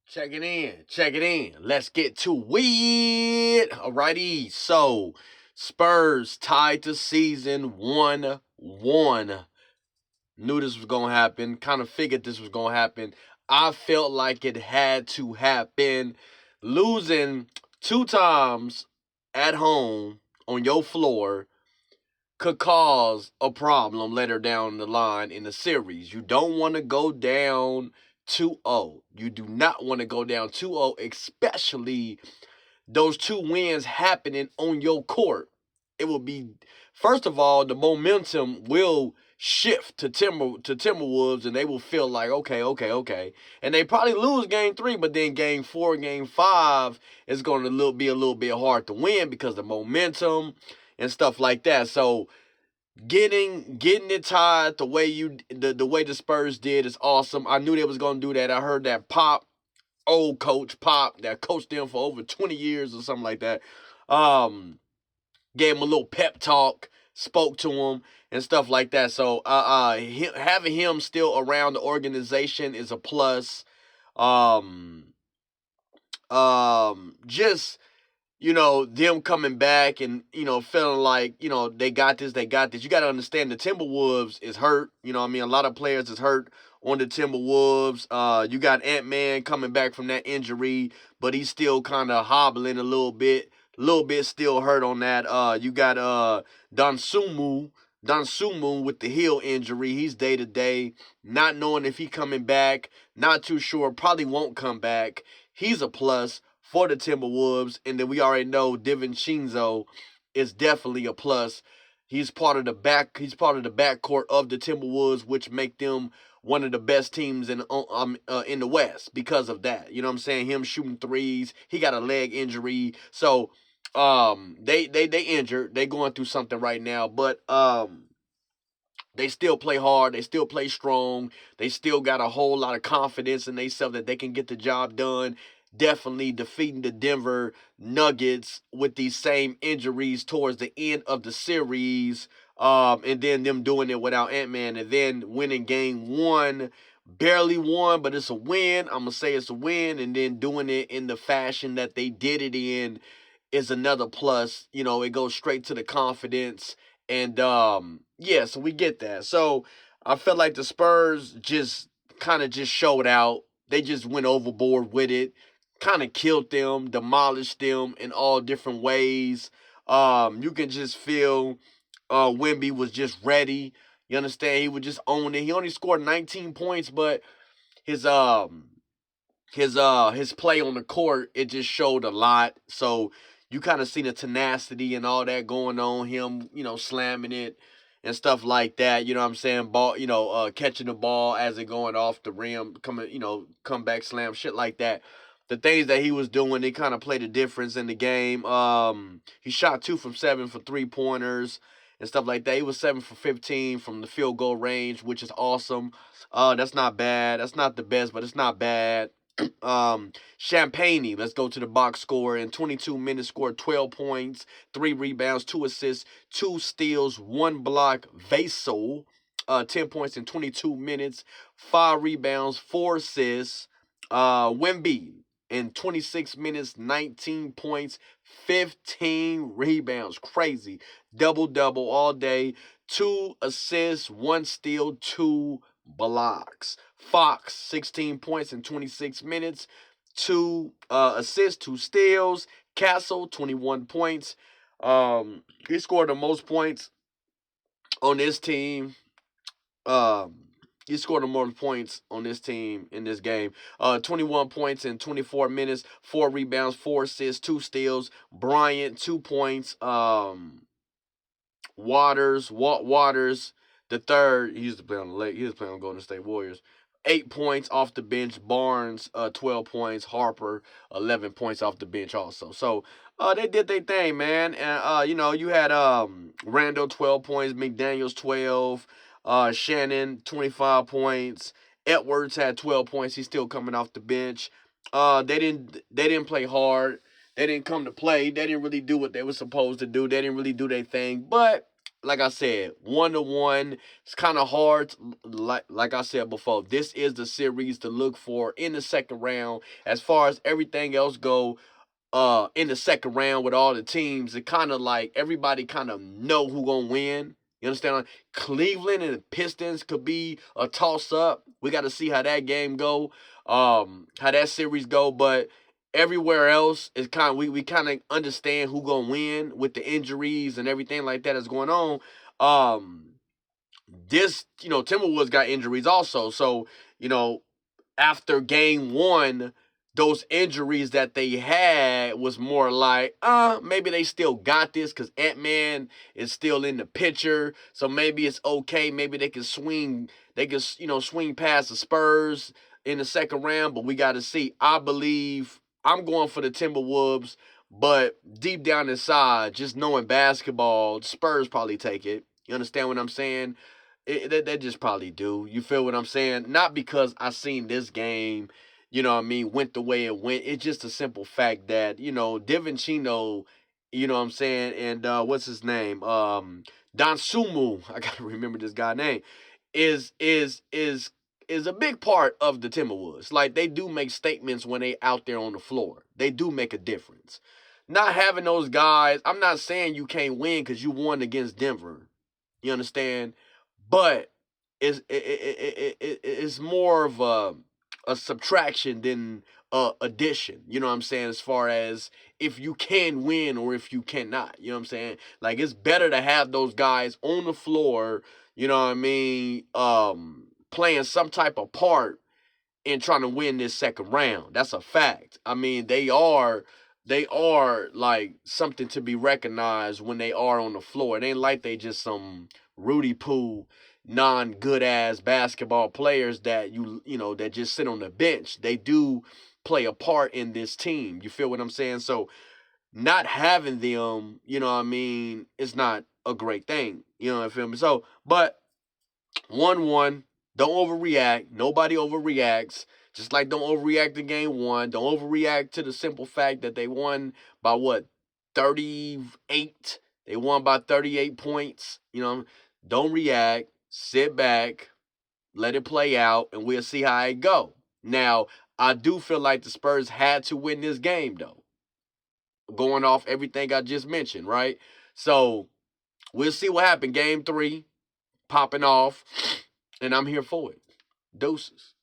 Check it in. Check it in. Let's get to it. Alrighty. So, Spurs tied to season 1-1. Knew this was going to happen. Kind of figured this was going to happen. I felt like it had to happen. Losing two times at home on your floor could cause a problem later down the line in the series. You don't want to go down 2-0. You do not want to go down 2-0, especially those two wins happening on your court. It will be, first of all, the momentum will shift to Timberwolves, and they will feel like okay, and they probably lose game 3, but then game 4, game 5 is going to be a little bit hard to win because the momentum and stuff like that. So getting it tied the way the Spurs did is awesome. I knew they was gonna do that. I heard that old coach Pop, that coached them for over 20 years or something like that. Um, Gave him a little pep talk, spoke to him and stuff like that. So having him still around the organization is a plus. Um, just them coming back and, feeling like, they got this, they got this. You got to understand the Timberwolves is hurt. I mean, a lot of players is hurt on the Timberwolves. You got Ant-Man coming back from that injury, but he's still kind of hobbling a little bit. Still hurt on that. You got Don Sumu with the heel injury. He's day to day, not knowing if he coming back, not too sure, probably won't come back. He's a plus for the Timberwolves, and then we already know DiVincenzo is definitely a plus. He's part of the backcourt of the Timberwolves, which make them one of the best teams in the West because of that. You know what I'm saying? Him shooting threes. He got a leg injury, so they injured. They going through something right now, but they still play hard. They still play strong. They still got a whole lot of confidence in themselves that they can get the job done. Definitely defeating the Denver Nuggets with these same injuries towards the end of the series. And then them doing it without Ant-Man and then winning game 1. Barely won, but it's a win. I'm going to say it's a win. And then doing it in the fashion that they did it in is another plus. It goes straight to the confidence. And yeah, so we get that. So I felt like the Spurs just kind of just showed out. They just went overboard with it, kind of killed them, demolished them in all different ways. You can just feel Wemby was just ready. You understand? He would just own it. He only scored 19 points, but his his play on the court, it just showed a lot. So you kind of see the tenacity and all that going on, him, slamming it and stuff like that. You know what I'm saying? Ball, catching the ball as it going off the rim, coming, come back slam, shit like that. The things that he was doing, they kind of played a difference in the game. He shot 2 from 7 for 3-pointers and stuff like that. He was 7 for 15 from the field goal range, which is awesome. That's not bad. That's not the best, but it's not bad. Champagne, let's go to the box score. In 22 minutes, scored 12 points, 3 rebounds, 2 assists, 2 steals, 1 block. Vaso, 10 points in 22 minutes, 5 rebounds, 4 assists. Wemby, in 26 minutes, 19 points, 15 rebounds. Crazy. Double-double all day. 2 assists, 1 steal, 2 blocks. Fox, 16 points in 26 minutes, 2 assists, 2 steals. Castle, 21 points. He scored the most points on this team. He scored the most points on this team in this game. 21 points in 24 minutes, 4 rebounds, 4 assists, 2 steals. Bryant, 2 points. Waters, the third. He used to play on the Lake. He was playing on Golden State Warriors. 8 points off the bench. Barnes, 12 points. Harper, 11 points off the bench also. So they did their thing, man. And you had Randall, 12 points. McDaniels, 12. Shannon, 25 points. Edwards had 12 points. He's still coming off the bench. They didn't play hard. They didn't come to play. They didn't really do what they were supposed to do. They didn't really do their thing. But like I said, 1-1. It's kind of hard. Like I said before, this is the series to look for in the second round. As far as everything else go, in the second round with all the teams, it kind of like everybody kind of know who gonna win. You understand? Cleveland and the Pistons could be a toss up. We got to see how that game go, how that series go. But everywhere else is kind of we kind of understand who gonna win with the injuries and everything like that is going on. This Timberwolves got injuries also, so you know after game one, those injuries that they had was more like, maybe they still got this because Ant-Man is still in the picture. So maybe it's okay. Maybe they can swing, swing past the Spurs in the second round, but we got to see. I believe I'm going for the Timberwolves, but deep down inside, just knowing basketball, the Spurs probably take it. You understand what I'm saying? They just probably do. You feel what I'm saying? Not because I seen this game, went the way it went. It's just a simple fact that, Divincenzo, you know what I'm saying, and what's his name? Don Sumu, I gotta remember this guy's name, is is is is a big part of the Timberwolves. Like they do make statements when they out there on the floor. They do make a difference. Not having those guys, I'm not saying you can't win because you won against Denver. You understand? But it's more of a subtraction than a addition. You know what I'm saying? As far as if you can win or if you cannot. You know what I'm saying? Like it's better to have those guys on the floor. You know what I mean? Playing some type of part in trying to win this second round. That's a fact. I mean, they are like something to be recognized when they are on the floor. It ain't like they just some Rudy Poo non good ass basketball players that that just sit on the bench. They do play a part in this team. You feel what I'm saying? So not having them, it's not a great thing. You know what I feel me? So, but 1-1. Don't overreact. Nobody overreacts. Just like don't overreact to game one. Don't overreact to the simple fact that they won by what? 38. They won by 38 points. Don't react. Sit back. Let it play out, and we'll see how it go. Now, I do feel like the Spurs had to win this game, though. Going off everything I just mentioned, right? So, we'll see what happened. Game 3, popping off, and I'm here for it. Deuces.